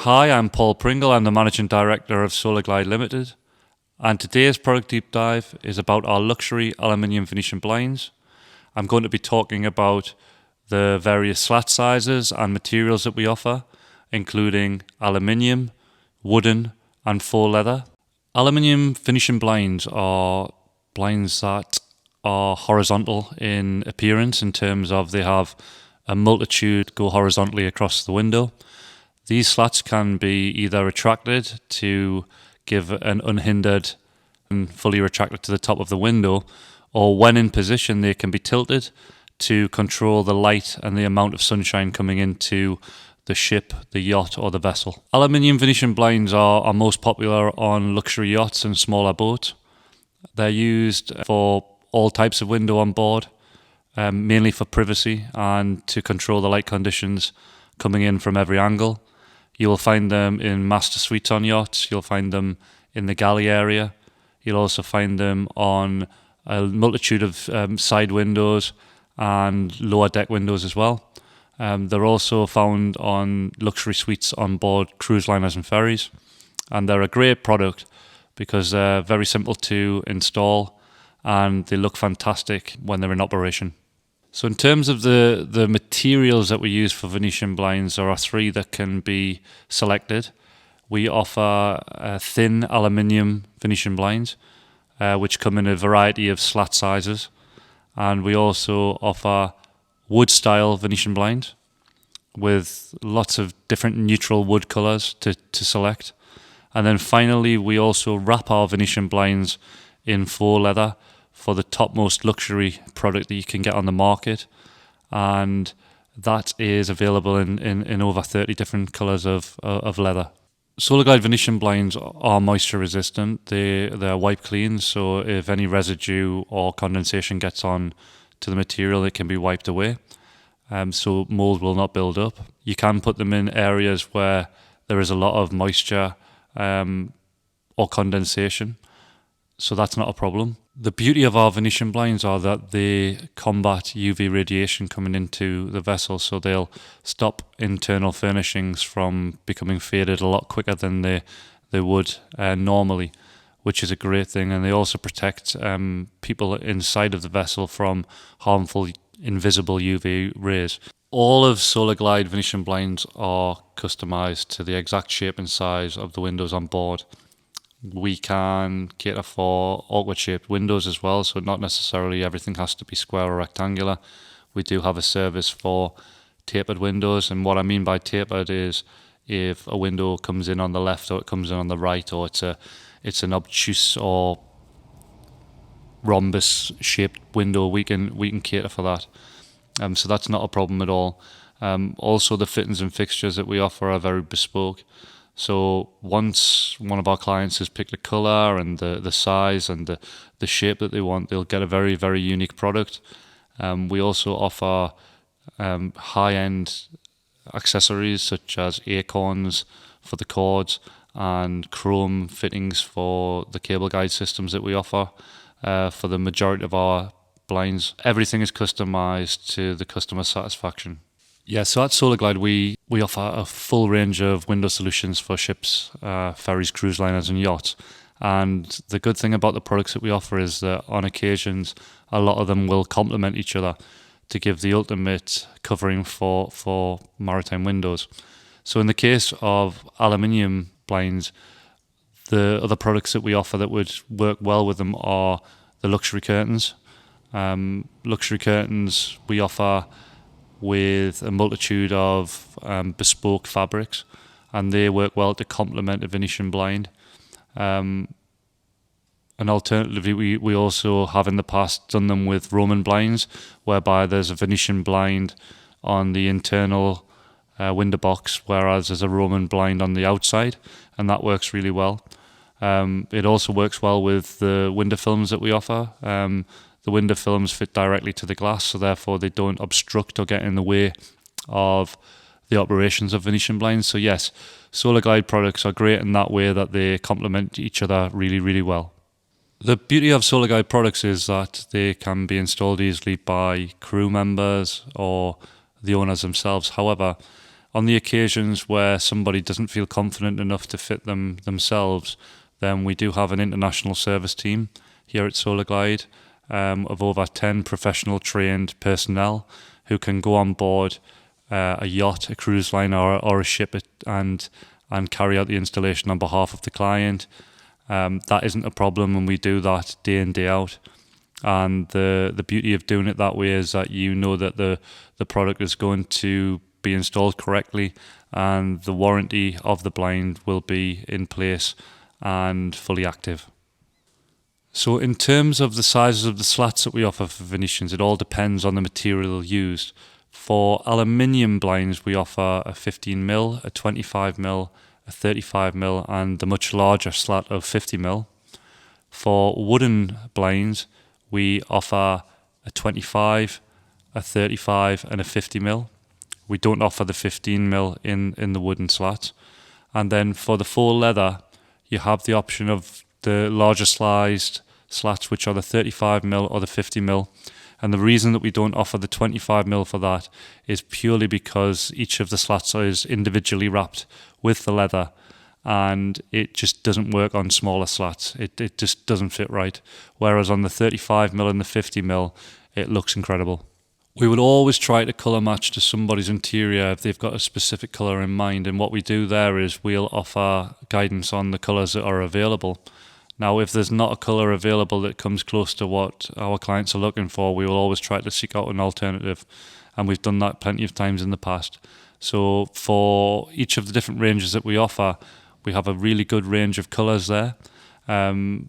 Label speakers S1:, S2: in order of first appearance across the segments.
S1: Hi, I'm Paul Pringle. I'm the Managing Director of Solarglide Limited. And today's product deep dive is about our luxury Aluminium Venetian Blinds. I'm going to be talking about the various slat sizes and materials that we offer, including aluminium, wooden, and faux leather. Aluminium Venetian Blinds are blinds that are horizontal in appearance in terms of they have a multitude go horizontally across the window. These slats can be either retracted to give an unhindered and fully retracted to the top of the window, or when in position they can be tilted to control the light and the amount of sunshine coming into the ship, the yacht or the vessel. Aluminium Venetian blinds are most popular on luxury yachts and smaller boats. They're used for all types of window on board, mainly for privacy and to control the light conditions coming in from every angle. You will find them in master suites on yachts, you'll find them in the galley area, you'll also find them on a multitude of side windows and lower deck windows as well. They're also found on luxury suites on board cruise liners and ferries, and they're a great product because they're very simple to install and they look fantastic when they're in operation. So in terms of the materials that we use for Venetian blinds, there are three that can be selected. We offer thin aluminium Venetian blinds, which come in a variety of slat sizes. And we also offer wood-style Venetian blinds with lots of different neutral wood colours to select. And then finally, we also wrap our Venetian blinds in faux leather for the topmost luxury product that you can get on the market, and that is available in over 30 different colours of leather. Solarglide Venetian blinds are moisture resistant. They're wipe clean, so if any residue or condensation gets on to the material, it can be wiped away, so mould will not build up. You can put them in areas where there is a lot of moisture or condensation, so that's not a problem. The beauty of our Venetian blinds are that they combat UV radiation coming into the vessel, so they'll stop internal furnishings from becoming faded a lot quicker than they would normally, which is a great thing. And they also protect people inside of the vessel from harmful invisible UV rays. All of Solarglide Venetian blinds are customised to the exact shape and size of the windows on board. We can cater for awkward shaped windows as well, so not necessarily everything has to be square or rectangular. We do have a service for tapered windows, and what I mean by tapered is if a window comes in on the left or it comes in on the right, or it's an obtuse or rhombus shaped window, we can cater for that. So that's not a problem at all. Also, the fittings and fixtures that we offer are very bespoke. So once one of our clients has picked the colour and the size and the shape that they want, they'll get a very, very unique product. We also offer high-end accessories such as acorns for the cords and chrome fittings for the cable guide systems that we offer for the majority of our blinds. Everything is customised to the customer satisfaction. Yeah, so at Solarglide, we offer a full range of window solutions for ships, ferries, cruise liners and yachts. And the good thing about the products that we offer is that on occasions, a lot of them will complement each other to give the ultimate covering for maritime windows. So in the case of aluminium blinds, the other products that we offer that would work well with them are the luxury curtains. Luxury curtains we offer with a multitude of bespoke fabrics, and they work well to complement a Venetian blind. And alternatively, we also have in the past done them with Roman blinds, whereby there's a Venetian blind on the internal window box, whereas there's a Roman blind on the outside, and that works really well. It also works well with the window films that we offer. The window films fit directly to the glass, so therefore they don't obstruct or get in the way of the operations of Venetian blinds. So yes, Solarglide products are great in that way, that they complement each other really, really well. The beauty of Solarglide products is that they can be installed easily by crew members or the owners themselves. However, On the occasions where somebody doesn't feel confident enough to fit them themselves, then we do have an international service team here at Solarglide of over 10 professional trained personnel who can go on board a yacht, a cruise line, or a ship and carry out the installation on behalf of the client. That isn't a problem, and we do that day in, day out. And the beauty of doing it that way is that you know that the product is going to be installed correctly, and the warranty of the blind will be in place and fully active. So in terms of the sizes of the slats that we offer for Venetians, it all depends on the material used. For aluminium blinds, we offer a 15mm, a 25mm, a 35mm, and the much larger slat of 50mm. For wooden blinds, we offer a 25, a 35, and a 50mm. We don't offer the 15mm in the wooden slats. And then for the faux leather, you have the option of the larger sized slats, which are the 35mm or the 50mm. And the reason that we don't offer the 25mm for that is purely because each of the slats is individually wrapped with the leather, and it just doesn't work on smaller slats. It just doesn't fit right. Whereas on the 35mm and the 50mm, it looks incredible. We would always try to colour match to somebody's interior if they've got a specific colour in mind, and what we do there is we'll offer guidance on the colours that are available. Now, if there's not a colour available that comes close to what our clients are looking for, we will always try to seek out an alternative, and we've done that plenty of times in the past. So for each of the different ranges that we offer, we have a really good range of colours there.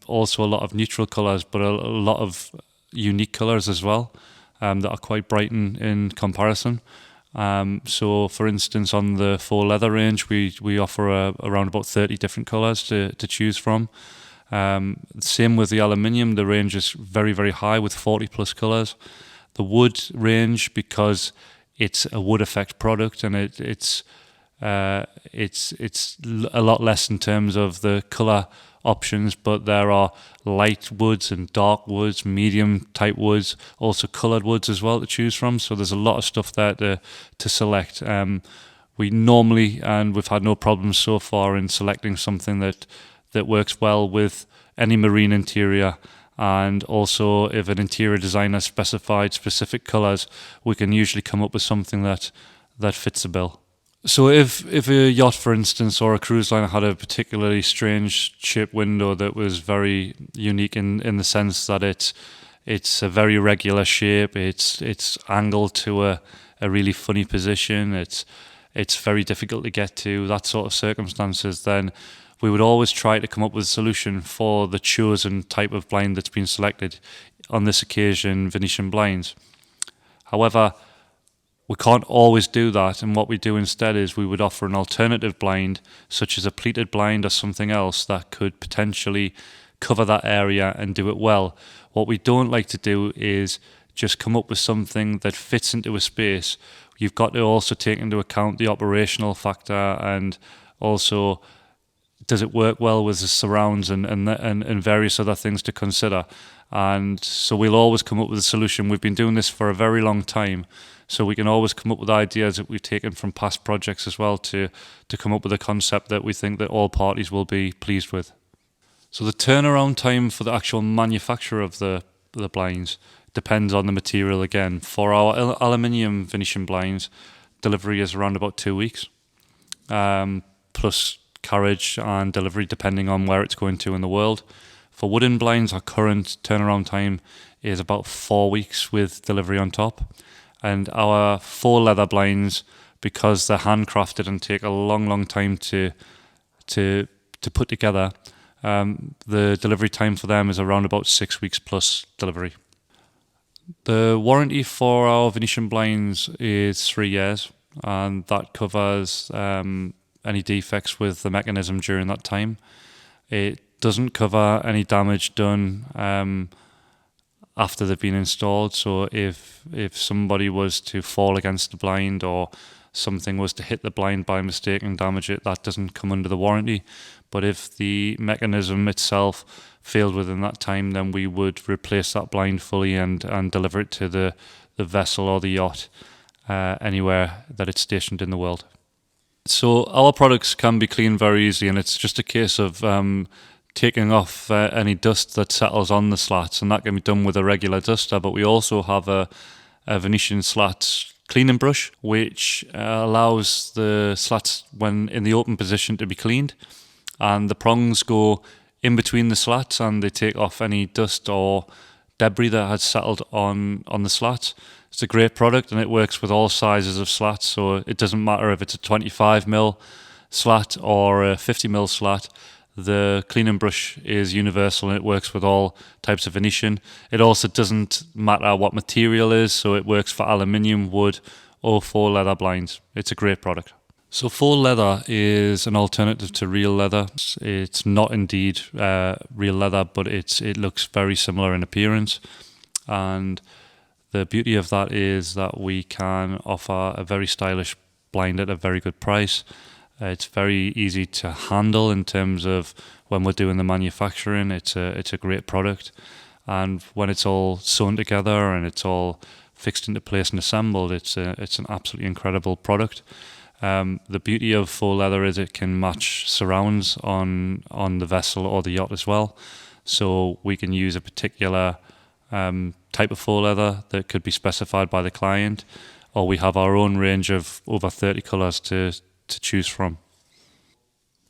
S1: Also a lot of neutral colours, but a lot of unique colours as well, that are quite bright in comparison. So for instance, on the faux leather range, we offer around about 30 different colours to choose from. Same with the aluminium, the range is very, very high with 40 plus colours. The wood range, because it's a wood effect product, and it's a lot less in terms of the colour options, but there are light woods and dark woods, medium type woods, also coloured woods as well to choose from. So there's a lot of stuff there to select. We normally, and we've had no problems so far in selecting something that works well with any marine interior. And also, if an interior designer specified specific colours, we can usually come up with something that fits the bill. So if a yacht, for instance, or a cruise liner had a particularly strange shaped window that was very unique in the sense that it's a very regular shape, it's angled to a really funny position, it's very difficult to get to, that sort of circumstances, then we would always try to come up with a solution for the chosen type of blind that's been selected, on this occasion Venetian blinds. However, we can't always do that, and what we do instead is we would offer an alternative blind, such as a pleated blind or something else that could potentially cover that area and do it well. What we don't like to do is just come up with something that fits into a space. You've got to also take into account the operational factor, and also does it work well with the surrounds and various other things to consider. And so we'll always come up with a solution. We've been doing this for a very long time, so we can always come up with ideas that we've taken from past projects as well to come up with a concept that we think that all parties will be pleased with. So the turnaround time for the actual manufacture of the blinds depends on the material again. For our aluminium Venetian blinds, delivery is around about 2 weeks, plus carriage and delivery depending on where it's going to in the world. For wooden blinds, our current turnaround time is about 4 weeks with delivery on top. And our faux leather blinds, because they're handcrafted and take a long time to put together, the delivery time for them is around about 6 weeks plus delivery. The warranty for our Venetian blinds is 3 years, and that covers any defects with the mechanism during that time. It doesn't cover any damage done after they've been installed. So if somebody was to fall against the blind, or something was to hit the blind by mistake and damage it, that doesn't come under the warranty. But if the mechanism itself failed within that time, then we would replace that blind fully and deliver it to the vessel or the yacht anywhere that it's stationed in the world. So our products can be cleaned very easily, and it's just a case of taking off any dust that settles on the slats, and that can be done with a regular duster. But we also have a Venetian slats cleaning brush, which allows the slats, when in the open position, to be cleaned, and the prongs go in between the slats, and they take off any dust or debris that has settled on the slats. It's a great product, and it works with all sizes of slats, so it doesn't matter if it's a 25mm slat or a 50mm slat. The cleaning brush is universal, and it works with all types of Venetian. It also doesn't matter what material is, so it works for aluminium, wood, or faux leather blinds. It's a great product. So faux leather is an alternative to real leather. It's not indeed real leather, but it looks very similar in appearance. And the beauty of that is that we can offer a very stylish blind at a very good price. It's very easy to handle in terms of when we're doing the manufacturing. It's a great product, and when it's all sewn together and it's all fixed into place and assembled, it's an absolutely incredible product. The beauty of faux leather is it can match surrounds on the vessel or the yacht as well. So we can use a particular type of faux leather that could be specified by the client, or we have our own range of over 30 colours to choose from.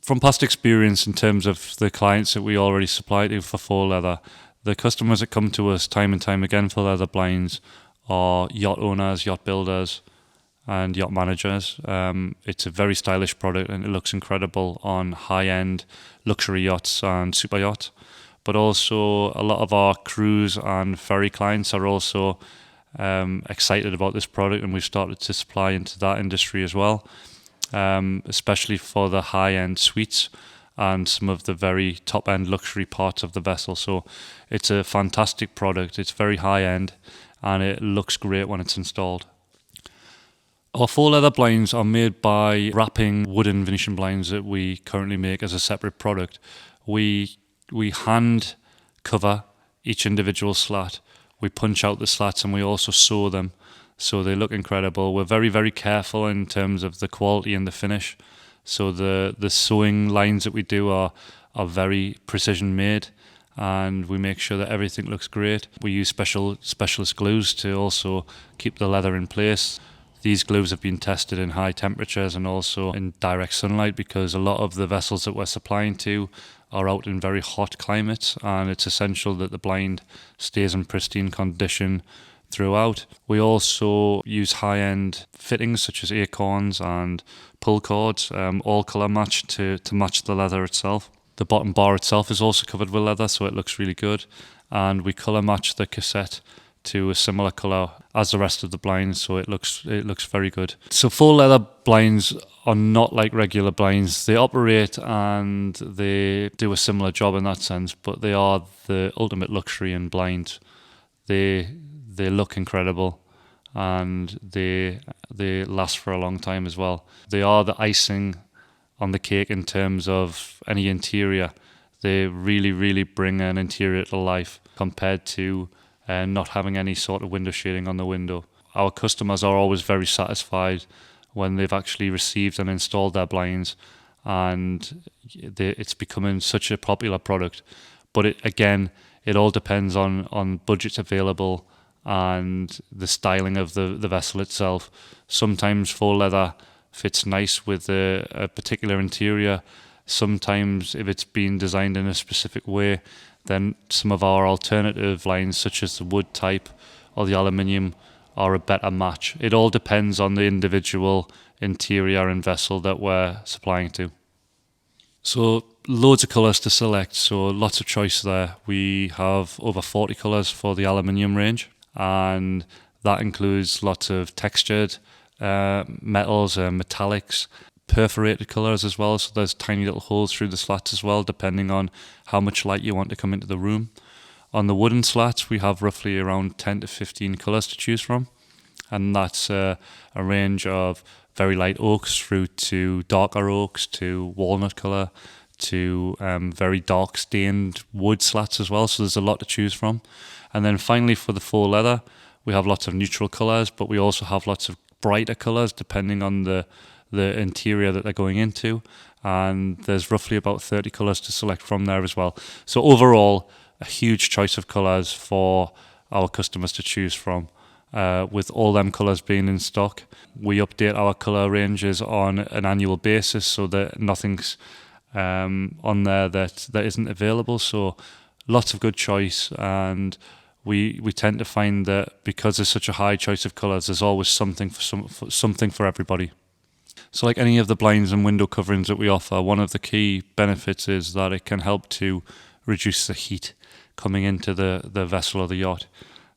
S1: From past experience in terms of the clients that we already supply to for faux leather, the customers that come to us time and time again for leather blinds are yacht owners, yacht builders, and yacht managers. It's a very stylish product, and it looks incredible on high-end luxury yachts and super yachts. But also a lot of our cruise and ferry clients are also excited about this product, and we've started to supply into that industry as well, especially for the high-end suites and some of the very top-end luxury parts of the vessel. So it's a fantastic product. It's very high-end, and it looks great when it's installed. Our faux leather blinds are made by wrapping wooden Venetian blinds that we currently make as a separate product. We hand cover each individual slat. We punch out the slats, and we also sew them, so they look incredible. We're very, very careful in terms of the quality and the finish. So the sewing lines that we do are very precision made, and we make sure that everything looks great. We use specialist glues to also keep the leather in place. These glues have been tested in high temperatures and also in direct sunlight, because a lot of the vessels that we're supplying to are out in very hot climates, and it's essential that the blind stays in pristine condition throughout. We also use high-end fittings such as acorns and pull cords, all colour matched to match the leather itself. The bottom bar itself is also covered with leather, so it looks really good, and we colour match the cassette to a similar colour as the rest of the blinds, so it looks very good. So faux leather blinds are not like regular blinds. They operate and they do a similar job in that sense, but they are the ultimate luxury in blinds. They look incredible, and they last for a long time as well. They are the icing on the cake in terms of any interior. They really, really bring an interior to life compared to not having any sort of window shading on the window. Our customers are always very satisfied when they've actually received and installed their blinds, and it's becoming such a popular product. But it all depends on budgets available and the styling of the vessel itself. Sometimes faux leather fits nice with a particular interior. Sometimes if it's been designed in a specific way, then some of our alternative lines, such as the wood type or the aluminium, are a better match. It all depends on the individual interior and vessel that we're supplying to. So loads of colours to select, so lots of choice there. We have over 40 colours for the aluminium range, and that includes lots of textured metals and metallics, perforated colours as well, so there's tiny little holes through the slats as well, depending on how much light you want to come into the room. On the wooden slats, we have roughly around 10 to 15 colours to choose from, and that's a range of very light oaks through to darker oaks, to walnut colour, to very dark stained wood slats as well, so there's a lot to choose from. And then finally, for the faux leather, we have lots of neutral colours, but we also have lots of brighter colours depending on the interior that they're going into, and there's roughly about 30 colours to select from there as well. So overall, a huge choice of colours for our customers to choose from. With all them colours being in stock, we update our colour ranges on an annual basis so that nothing's on there that isn't available. So lots of good choice, and we tend to find that because there's such a high choice of colours, there's always something for everybody. So like any of the blinds and window coverings that we offer, one of the key benefits is that it can help to reduce the heat coming into the vessel or the yacht.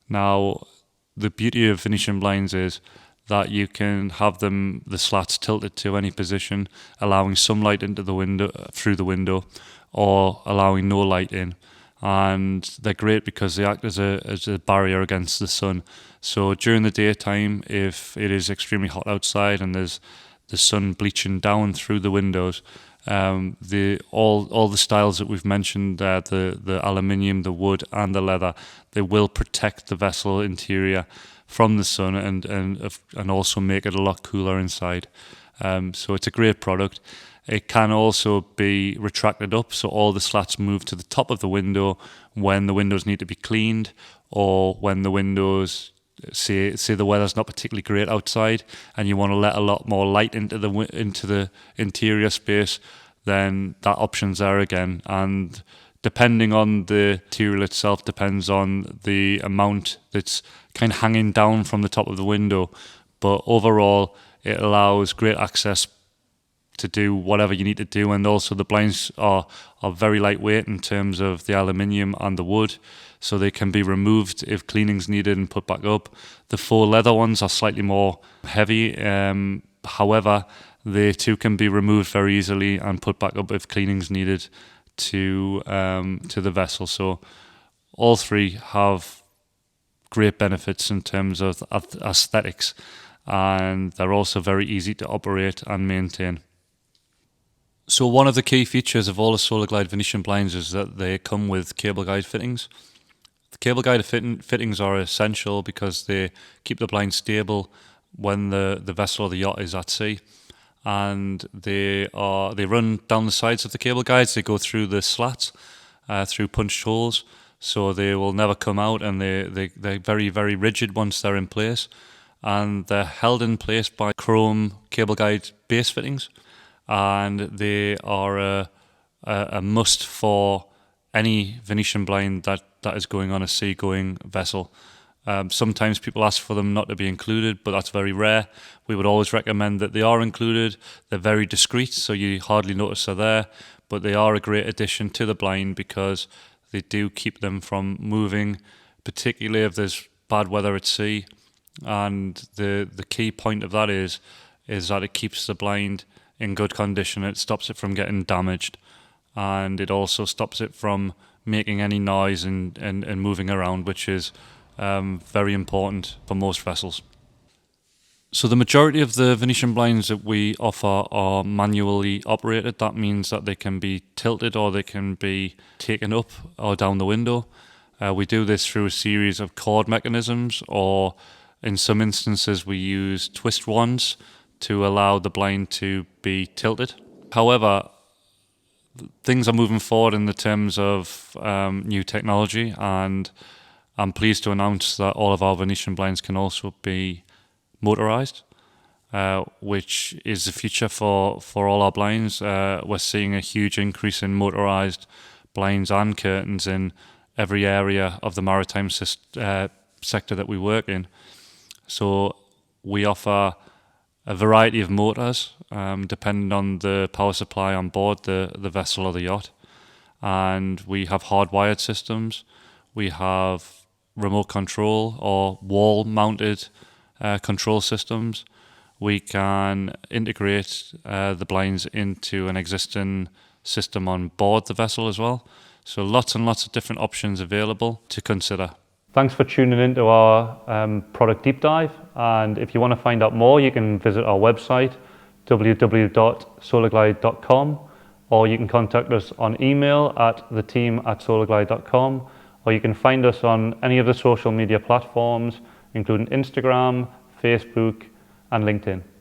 S1: Now, the beauty of Venetian blinds is that you can have the slats tilted to any position, allowing some light into the window through the window, or allowing no light in. And they're great because they act as a barrier against the sun. So during the daytime, if it is extremely hot outside and there's the sun bleaching down through the windows, all the styles that we've mentioned, the aluminium, the wood, and the leather, they will protect the vessel interior from the sun and also make it a lot cooler inside. So it's a great product. It can also be retracted up, so all the slats move to the top of the window when the windows need to be cleaned, or when the windows, say the weather's not particularly great outside and you want to let a lot more light into the interior space, then that option's there again. And depending on the material itself, depends on the amount that's kind of hanging down from the top of the window. But overall, it allows great access to do whatever you need to do, and also the blinds are very lightweight in terms of the aluminium and the wood, so they can be removed if cleaning's needed and put back up. The faux leather ones are slightly more heavy, however they too can be removed very easily and put back up if cleaning's needed to the vessel. So all three have great benefits in terms of aesthetics, and they're also very easy to operate and maintain. So one of the key features of all the Solarglide Venetian blinds is that they come with cable guide fittings. The cable guide fittings are essential because they keep the blind stable when the vessel or the yacht is at sea, and they run down the sides of the cable guides. They go through the slats, through punched holes, so they will never come out, and they're very, very rigid once they're in place, and they're held in place by chrome cable guide base fittings. And they are a must for any Venetian blind that is going on a seagoing vessel. Sometimes people ask for them not to be included, but that's very rare. We would always recommend that they are included. They're very discreet, so you hardly notice they're there, but they are a great addition to the blind because they do keep them from moving, particularly if there's bad weather at sea. And the key point of that is that it keeps the blind in good condition. It stops it from getting damaged, and it also stops it from making any noise and moving around, which is very important for most vessels. So the majority of the Venetian blinds that we offer are manually operated. That means that they can be tilted or they can be taken up or down the window. We do this through a series of cord mechanisms, or in some instances we use twist wands to allow the blind to be tilted. However, things are moving forward in the terms of new technology, and I'm pleased to announce that all of our Venetian blinds can also be motorized, which is the future for all our blinds. We're seeing a huge increase in motorized blinds and curtains in every area of the maritime sector that we work in. So we offer a variety of motors, depending on the power supply on board the vessel or the yacht. And we have hardwired systems. We have remote control or wall-mounted control systems. We can integrate the blinds into an existing system on board the vessel as well. So lots and lots of different options available to consider. Thanks for tuning in to our product deep dive, and if you want to find out more, you can visit our website www.solarglide.com, or you can contact us on email at theteam@solarglide.com, or you can find us on any of the social media platforms, including Instagram, Facebook, and LinkedIn.